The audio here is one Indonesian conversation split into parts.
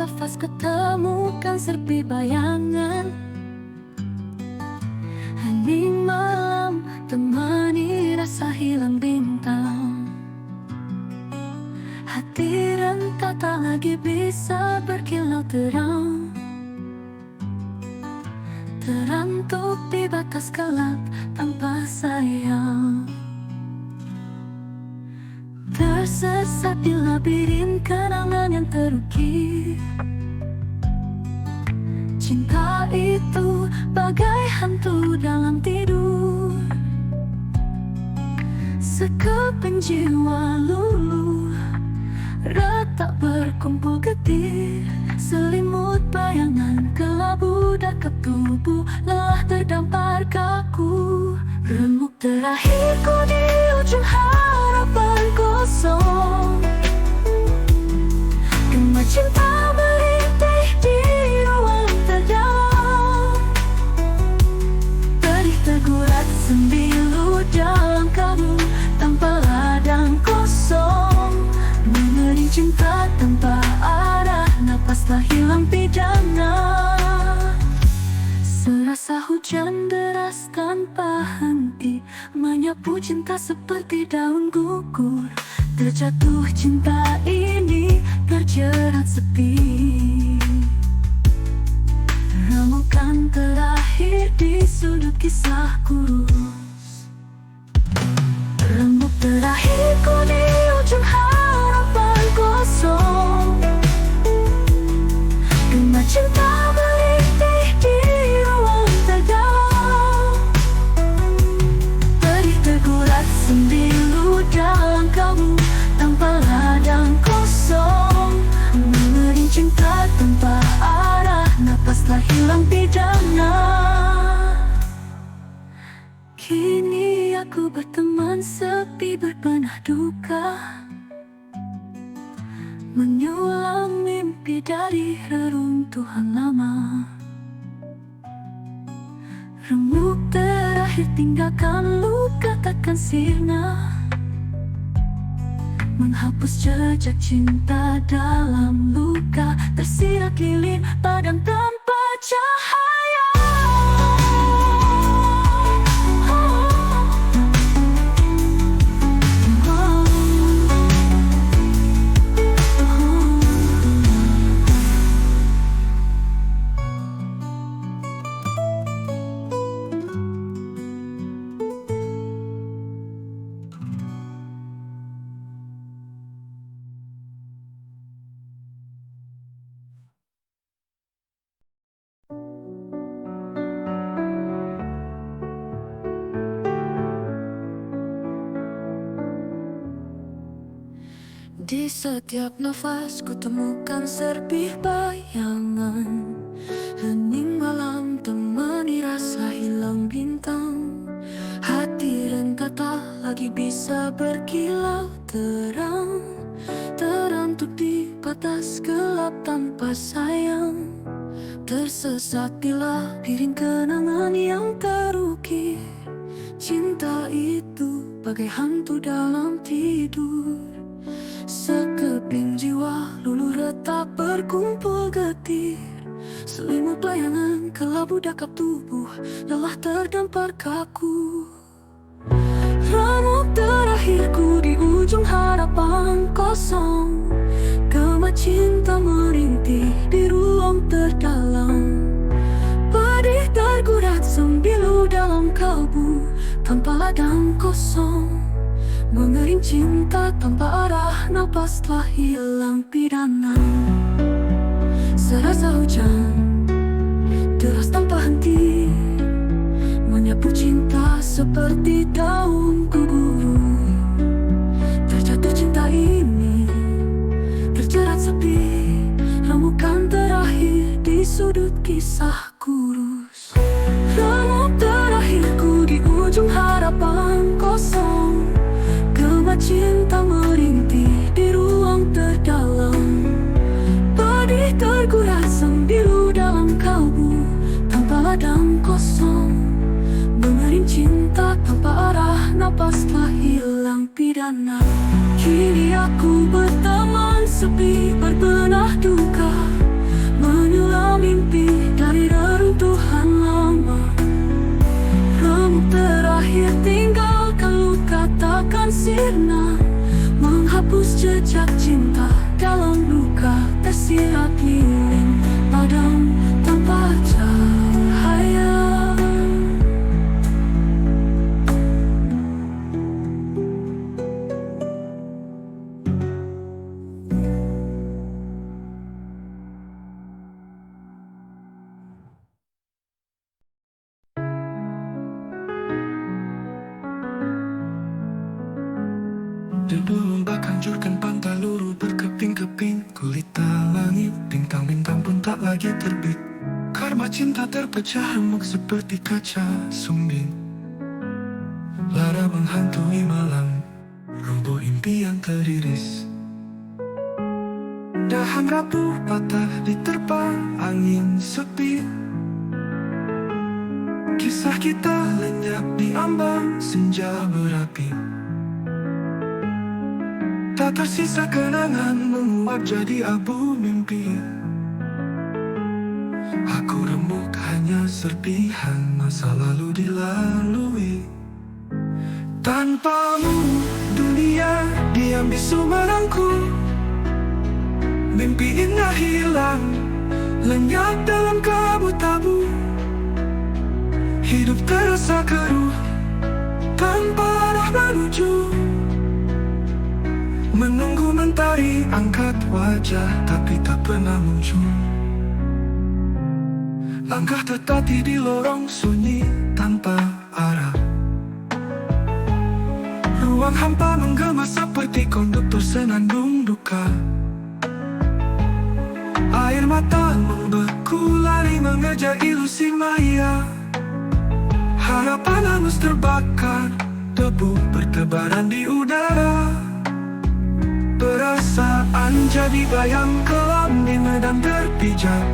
nafas ketemukan serpi bayangan. Hening malam temani rasa hilang bintang. Hati rentah tak lagi bisa berkilau terang. Terantuk di batas gelap tanpa sayang. Tersesat di labirin kenangan yang terukir. Cinta itu bagai hantu dalam tidur. Sekeping jiwa luluh, retak berkumpul getir. Selimut bayangan kelabu dekat tubuh, lelah terdampar kaku. Remuk terakhirku di ujung harapan kosong. Gema cinta merintih di ruang terdalam. Pedih tergurat sembilu dalam kalbu tanpa ladang kosong. Mengering cinta tanpa arah, napas tak hilang pidana. Serasa hujan deras tanpa henti, menyapu cinta seperti daun gugur. Terjatuh cinta ini terjerat sepi. Remukan terakhir di sudut kisah kurus. Remuk terakhirku di ujung harapan kosong. Gema cinta merintih di ruang terdalam. Pedih tergurat sembilu dalam kalbu tanpa ladang kosong. Mengering cinta tanpa arah, napas telah hilang pidana. Kini aku berteman sepi berbenah duka, menyulam mimpi dari reruntuhan lama. Remuk terakhir tinggalkan luka takkan sirna, menghapus jejak cinta dalam luka. Tersirat lilin padam tanpa cahaya. Di setiap nafas ku temukan serpih bayangan. Hening malam temani rasa hilang bintang. Hati rentah tak lagi bisa berkilau terang. Terantuk di batas gelap tanpa sayang. Tersesat di labirin kenangan yang terukir. Cinta itu bagai hantu dalam tidur. Sekeping jiwa luluh retak berkumpul getir. Selimut bayangan kelabu dakap tubuh, lelah terdampar kaku. Remuk terakhirku di ujung harapan kosong. Gema cinta merintih di ruang terdalam. Pedih tergurat sembilu dalam kalbu tanpa ladang kosong. Mengering cinta tanpa arah, napas telah hilang pidana. Serasa hujan deras tanpa henti, menyapu cinta seperti daun gugur. Terjatuh cinta ini terjerat sepi. Remukan terakhir di sudut kisah kurus. Remuk terakhirku di ujung harapan kosong. Gema cinta merintih di ruang terdalam. Pedih tergurat sembilu dalam kalbu tanpa ladang kosong. Mengering cinta tanpa arah, napas telah hilang pidana. Kini aku berteman sepi berbenah duka, sirna, menghapus jejak cinta dalam luka tersirat lilin padam tanpa cahaya. Debu ombak hancurkan pantai luruh berkeping-keping. Gulita langit, bintang-bintang pun tak lagi terbit. Karma cinta terpecah remuk seperti kaca sumbing. Lara menghantui malam, rubuh impian teriris. Dahan rapuh patah diterpa angin sepi. Kisah kita lenyap di ambang senja berapi. Tak tersisa kenangan menguap jadi abu mimpi. Aku remuk hanya serpihan masa lalu dilalui. Tanpamu dunia diam bisu merangkul. Mimpi indah hilang lenyap dalam kabut abu. Hidup terasa keruh tanpa arah menuju. Menunggu mentari angkat wajah tapi tak pernah muncul. Langkah tertatih di lorong sunyi tanpa arah. Ruang hampa menggema seperti konduktor senandung duka. Air mata membeku lari mengejar ilusi maya. Harapan hangus terbakar, debu bertebaran di udara. Perasaan jadi bayang kelam di medan terpijak.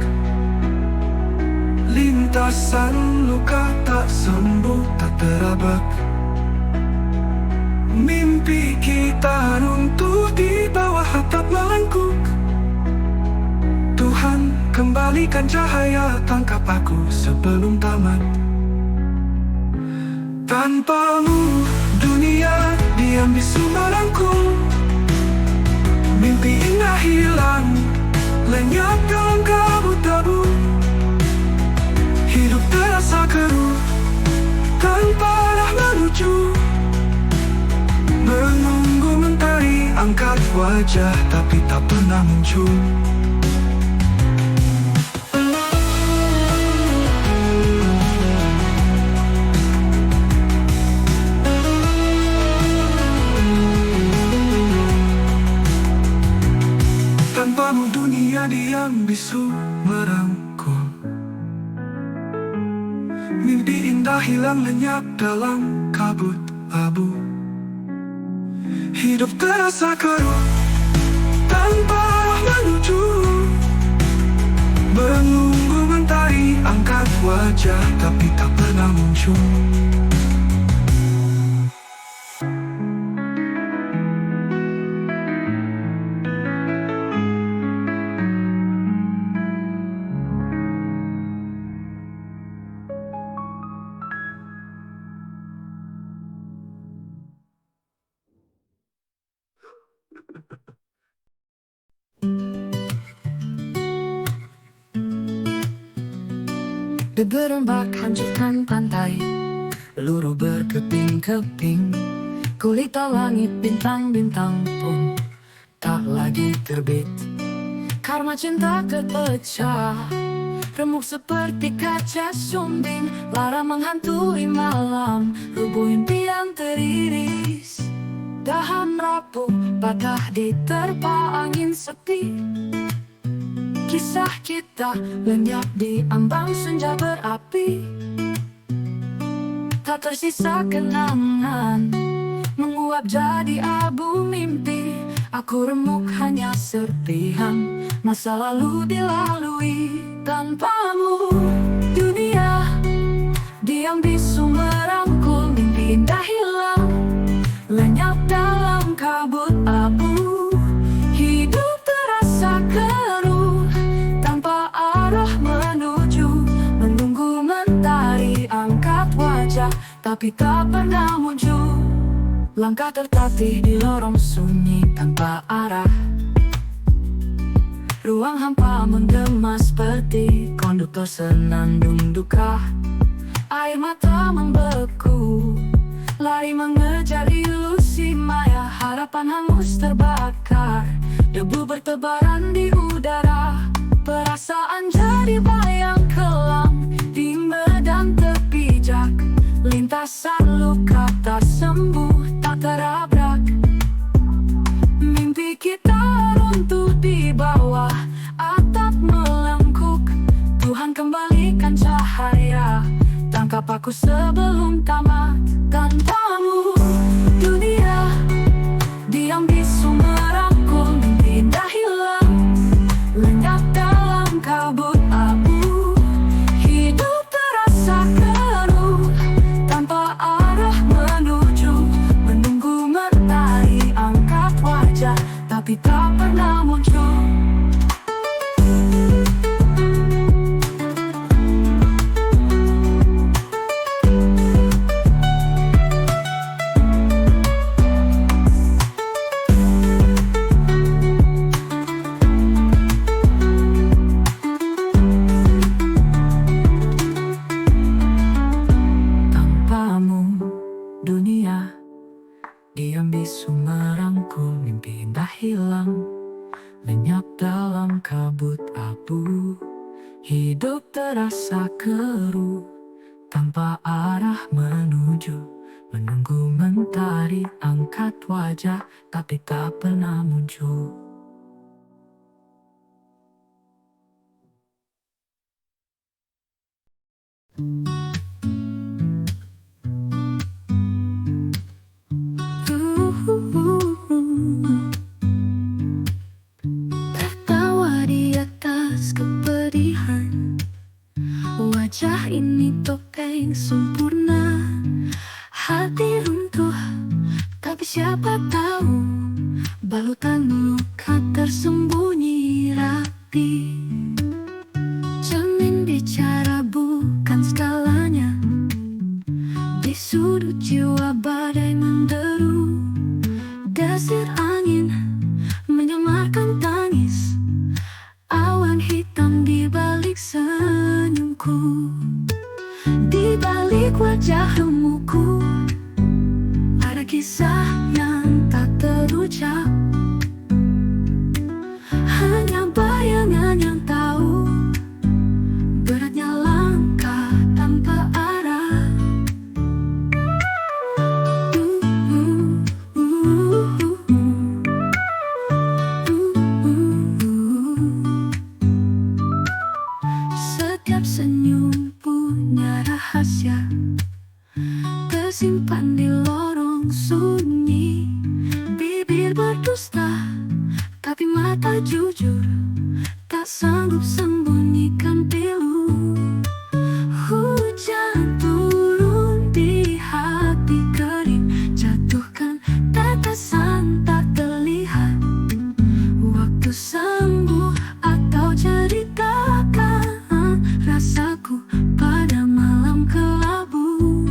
Lintasan luka tak sembuh, tak terabak. Mimpi kita runtuh di bawah atap melengkung. Tuhan, kembalikan cahaya, tangkap aku sebelum tamat. Tanpamu dunia diam bisu merangkul. Mimpi indah hilang lenyap dalam kabut abu. Hidup terasa keruh tanpa arah menuju. Menunggu mentari angkat wajah tapi tak pernah muncul. Tanpamu dunia diam bisu merangkul. Mimpi indah hilang lenyap dalam kabut abu. Hidup terasa keruh tanpa arah menuju. Menunggu mentari angkat wajah tapi tak pernah muncul. Debu ombak hancurkan pantai, luruh berkeping-keping. Gulita langit, bintang-bintang pun tak lagi terbit. Karma cinta terpecah, remuk seperti kaca sumbing. Lara menghantui malam, rubuh impian teriris. Dahan rapuh patah diterpa angin sepi. Kisah kita lenyap di ambang senja berapi. Tak tersisa kenangan menguap jadi abu mimpi. Aku remuk hanya serpihan masa lalu dilalui. Tanpamu dunia diam bisu merangkul. Mimpi indah hilang lenyap dalam kabut abu. Hidup terasa keruh tanpa arah menuju. Menunggu mentari angkat wajah tapi tak pernah muncul. Langkah tertatih di lorong sunyi tanpa arah. Ruang hampa menggema seperti konduktor senandung duka. Air mata membeku, lari mengejar ilusi maya. Harapan hangus terbakar, debu bertebaran di udara. Perasaan jadi bayang kelam di medan terpijak. Lintasan luka tak sembuh, tak terabrak. Mimpi kita runtuh di bawah atap melengkuk. Tuhan kembalikan cahaya, tangkap aku sebelum tamat. Tanpamu dunia diam bisu merangkul. Mimpi indah hilang, lenyap dalam kabut abu. Hidup terasa keruh, tanpa arah menuju. Menunggu mentari angkat wajah, tapi tak pernah muncul. Dunia diam bisu merangkul. Mimpi indah hilang, lenyap dalam kabut abu. Hidup terasa keruh, tanpa arah menuju. Menunggu mentari angkat wajah, tapi tak pernah muncul. Tertawa di atas kepedihan, wajah ini topeng sempurna. Hati runtuh, tapi siapa tahu balutan luka tersembunyi rapi. Cermin bicara bukan segalanya, di sudut jiwa badai menderu. Desir angin menyamarkan tangis, awan hitam di balik senyumku. Di balik wajah remuku ada kisah yang tak terucap. Hanya bayangan yang tahu beratnya langkah tanpa arah. Setiap senyum punya rahasia, tersimpan di lorong sunyi. Bibir berdusta, tapi mata jujur, tak sanggup sembunyikan pilu. Hujan turun di hati kering, jatuhkan tetesan tak terlihat. Waktu sembuh atau ceritakan rasaku pada malam kelabu.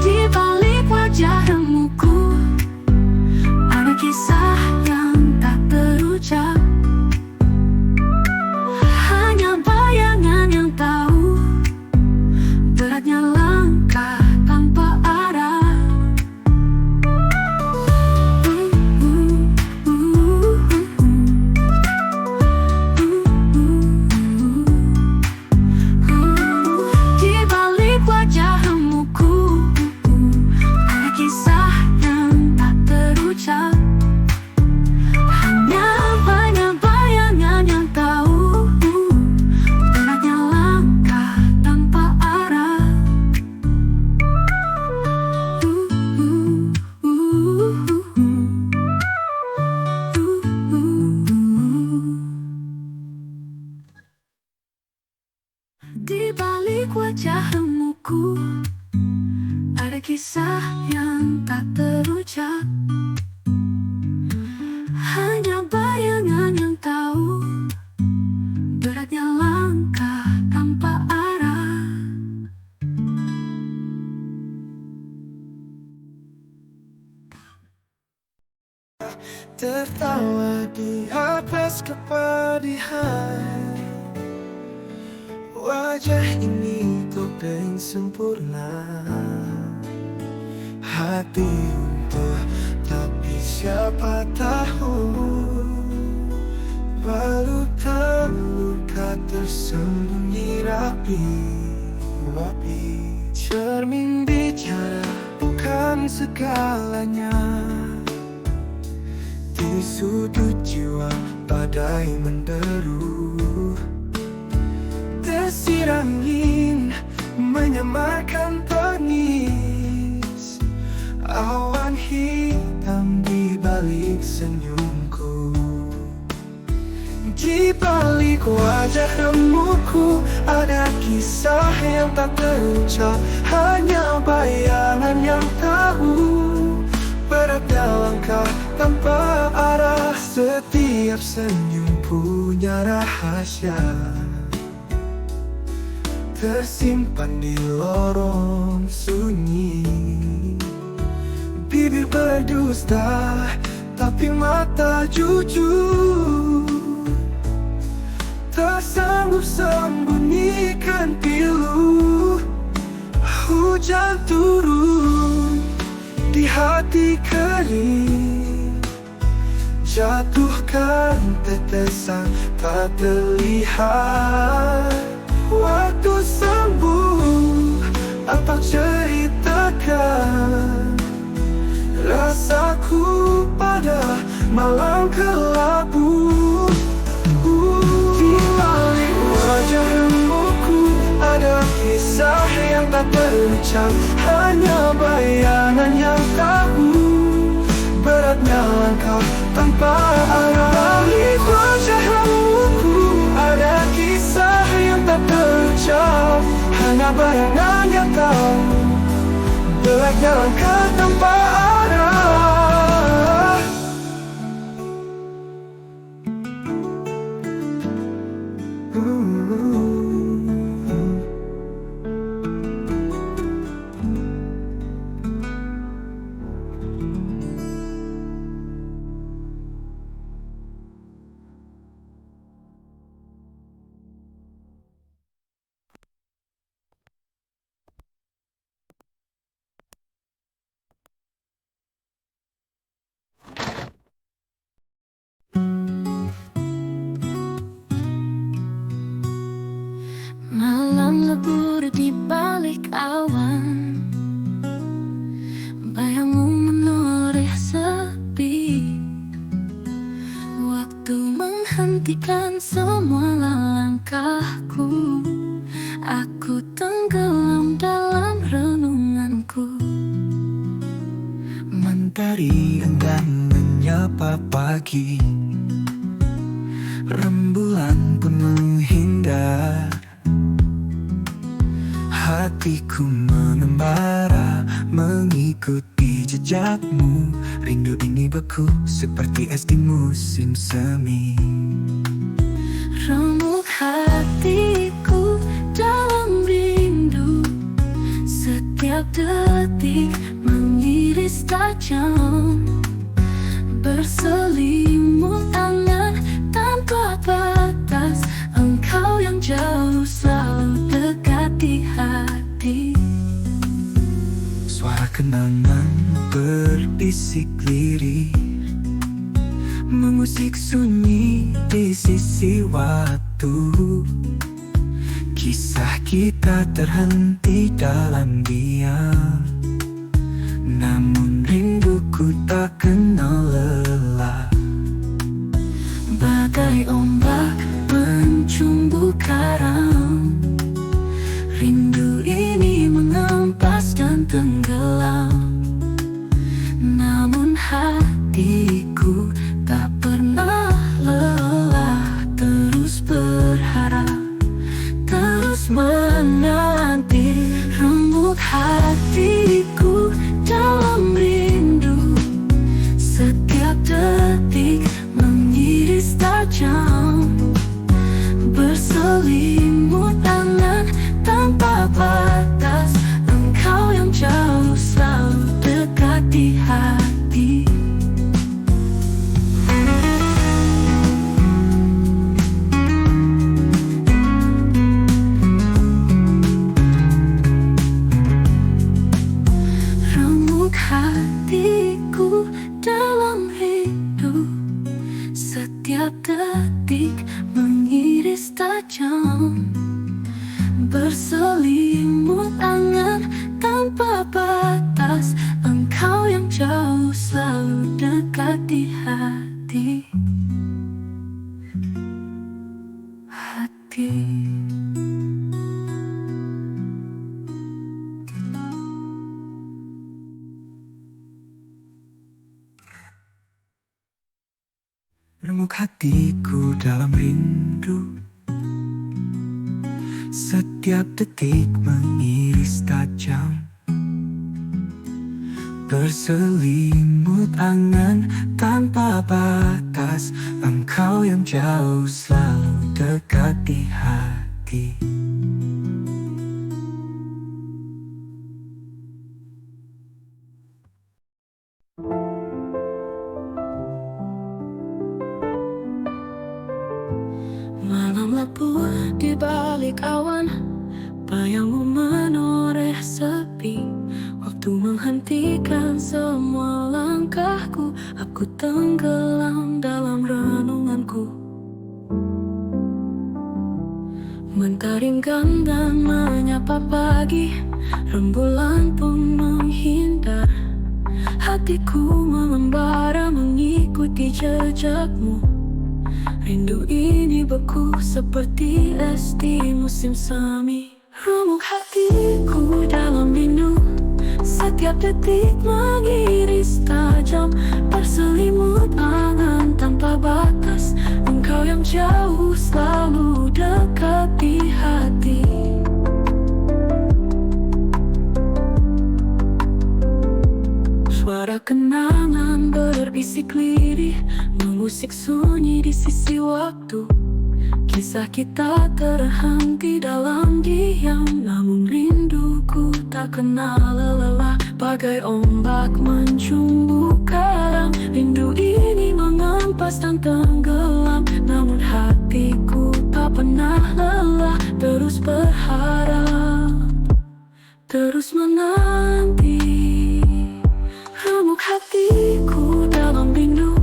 Di balik wajah remuku ada kisah yang tak terucap. Hanya bayangan yang tahu beratnya langkah tanpa arah. Di balik wajah remuku ada kisah yang tak terucap. Hanya bayangan yang tahu beratnya langkah tanpa arah. Di balik wajah remuku ada kisah yang tak terucap. Hanya bayangan yang tahu beratnya langkah tanpa arah. tertawa di atas kepedihan. Wajah ini topeng sempurna, hati utuh, tapi siapa tahu balutan luka tersembunyi rapi. Cermin bicara bukan segalanya. Di sudut jiwa badai menderu, desir angin menyamarkan tangis, awan hitam di balik senyumku. Di balik wajah remuku ada kisah yang tak terucap, hanya bayangan yang tahu beratnya langkah tanpa arah. Setiap senyum punya rahasia tersimpan di lorong sunyi. Bibir berdusta tapi mata jujur, tak sanggup sembunyikan pilu. Hujan turun di hati kering, jatuhkan tetesan tak terlihat. Waktu sembuh, apa ceritakan rasaku pada malam kelabu. Di balik wajah remuku ada kisah yang tak terucap, hanya bayangan yang tahu beratnya langkah tanpa arah. Di wajah remuku ada kisah yang tak terucap, hanya bayangan yang tahu beratnya langkah tanpa arah. Malam lebur di balik awan, bayangmu menoreh sepi. Waktu menghentikan semua langkahku, aku tenggelam dalam renunganku. Mentari enggan menyapa pagi, rembulan pun menghindar. Hatiku mengembara mengikuti jejakmu. Rindu ini beku seperti es di musim semi. Remuk hatiku dalam rindu, setiap detik mengiris tajam. Berselimut angan tanpa batas, engkau yang jauh selalu dekat di hati. Suara kenangan berbisik lirih, mengusik sunyi di sisi waktu. Kisah kita terhenti dalam diam, namun rinduku tak kenal lelah. Bagai ombak mencumbu karang, rindu ini mengempas dan tenggelam. Namun hatiku tak pernah lelah, terus berharap, terus menanti. Remuk hatiku dalam rindu, setiap detik mengiris tajam. Berselimut angan tanpa batas, engkau yang jauh selalu dekat di hati. hatiku dalam hidup. Setiap detik mengiris tajam, berselimut angan tanpa batas. Engkau yang jauh selalu dekat di hati. Remuk hatiku dalam rindu. Setiap detik mengiris tajam, berselimut angan tanpa batas. Engkau yang jauh selalu dekat di hati. Malam lapur di balik awan, bayangmu menoreh sepi. Waktu menghentikan semua langkahku, aku tenggelam dalam renunganku. Mentaringkan dan menyapa pagi, rembulan pun menghindar. Hatiku mengembara mengikuti jejakmu. Rindu ini beku seperti es di musim semi. Remuk hatiku dalam rindu. Setiap detik mengiris tajam, berselimut angan tanpa batas. Engkau yang jauh selalu dekat di hati. Suara kenangan berbisik lirih, mengusik sunyi di sisi waktu. Kisah kita terhenti dalam diam, namun rinduku tak kenal lelah. Bagai ombak mencumbu karang, rindu ini mengempas dan tenggelam. Namun hatiku tak pernah lelah, terus berharap, terus menanti. Remuk hatiku dalam rindu.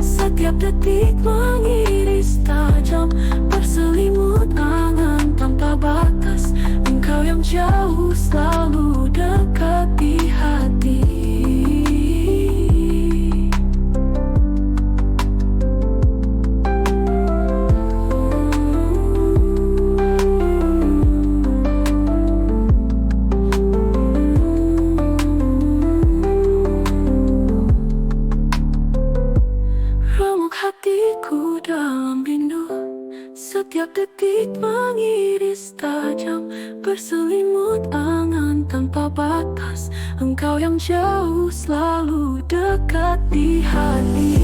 Setiap detik mengiris tajam, berselimut angan tanpa batas. Engkau yang jauh selalu dekat di hati. Hatiku dalam rindu. Setiap detik mengiris tajam, berselimut angan tanpa batas. Engkau yang jauh selalu dekat di hati.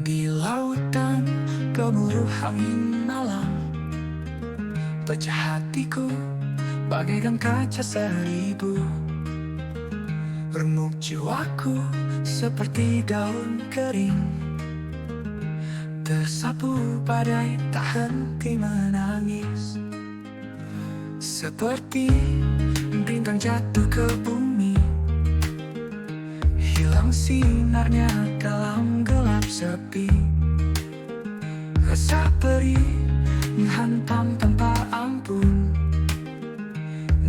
Di lautan gemuruh angin malam, pecah hatiku bagaikan kaca seribu. Remuk jiwaku seperti daun kering, tersapu badai tak henti menangis. Seperti bintang jatuh ke bumi, hilang sinarnya dalam gelap sepi. Rasa perih menghantam tanpa ampun,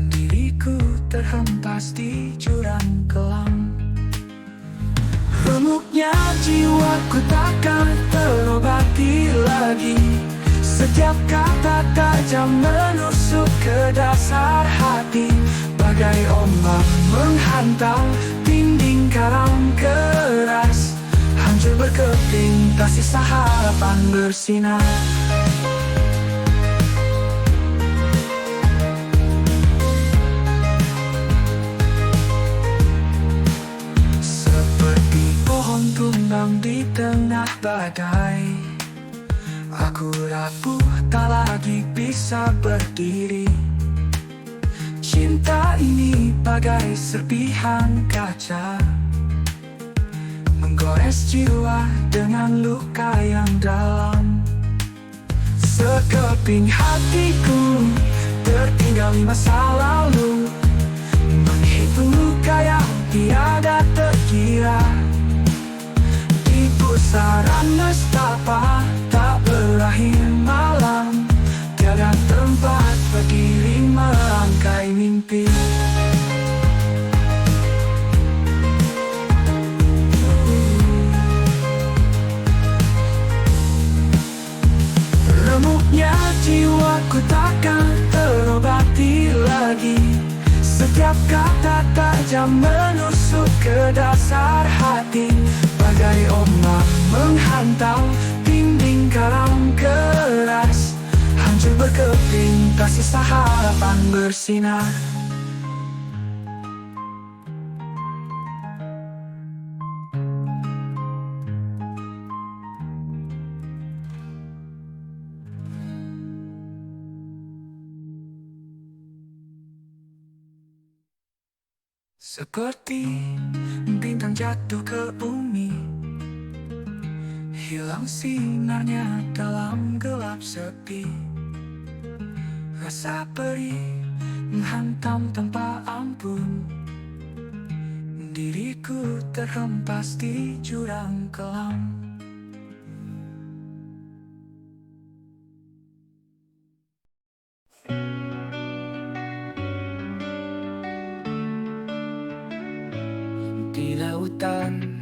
diriku terhempas di jurang kelam. Remuknya jiwaku takkan terobati lagi. Setiap kata tajam menusuk ke dasar hati, bagai ombak menghantam dinding karang keras. hancur berkeping, tak sisa harapan bersinar. Seperti pohon tumbang di tengah badai, aku rapuh, tak lagi bisa berdiri. Cinta ini bagai serpihan kaca, menggores jiwa dengan luka yang dalam. Sekeping hatiku tertinggal di masa lalu, menghitung luka yang tiada terkira. Di pusaran nestapa tak berakhir malam, tiada tempat berdiri merangkai mimpi. Remuknya jiwaku takkan terobati lagi. Setiap kata tajam menusuk ke dasar hati, bagai ombak menghantam dinding karam keras. Hancur berkeping, tak sisa harapan bersinar. Seperti bintang jatuh ke bumi, hilang sinarnya dalam gelap sepi. Rasa perih menghantam tanpa ampun, diriku terhempas di jurang kelam. Di lautan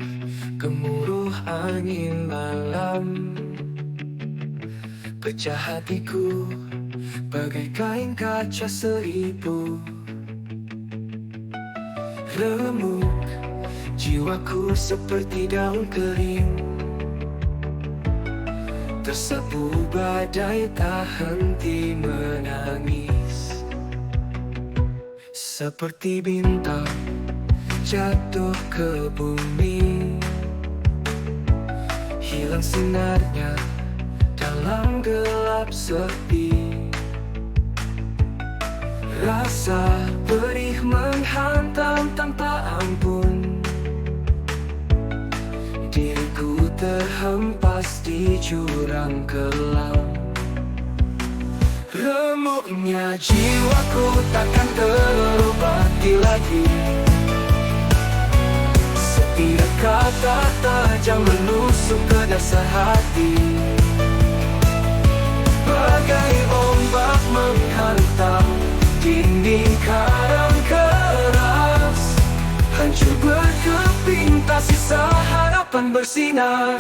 gemuruh angin malam, pecah hatiku bagai kain kaca seribu. Remuk jiwaku seperti daun kering, tersapu badai tak henti menangis. Seperti bintang jatuh ke bumi, hilang sinarnya dalam gelap sepi. Rasa perih menghantam tanpa ampun, diriku terhempas di jurang kelam. Remuknya jiwaku takkan terobati lagi. Setiap kata tajam menusuk ke dasar hati, bagai ombak menghantam dinding karam keras. Hancur berkeping, tak sisa harapan bersinar.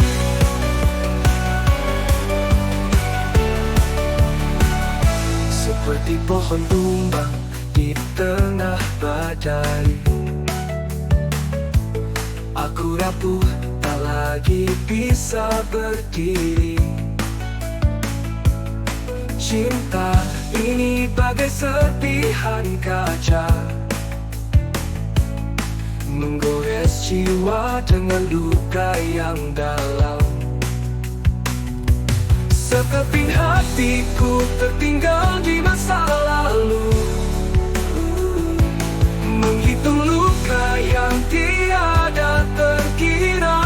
Seperti pohon tumbang di tengah badai, aku rapuh, tak lagi bisa berdiri. Cinta ini bagai serpihan kaca, menggores jiwa dengan luka yang dalam. Sekeping hatiku tertinggal di masa lalu, menghitung luka yang tiada terkira.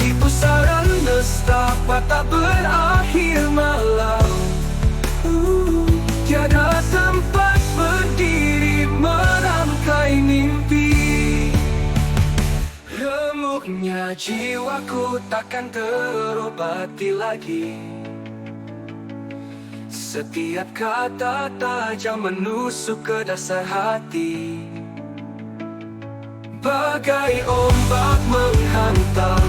Di pusaran nestapa tak berakhir malam, tiada tempat berdiri merangkai mimpi. Remuknya jiwaku takkan terobati lagi. Setiap kata tajam menusuk ke dasar hati, bagai ombak menghantam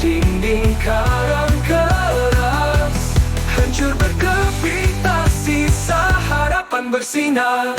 dinding karam keras. Hancur berkeping, tak sisa harapan bersinar.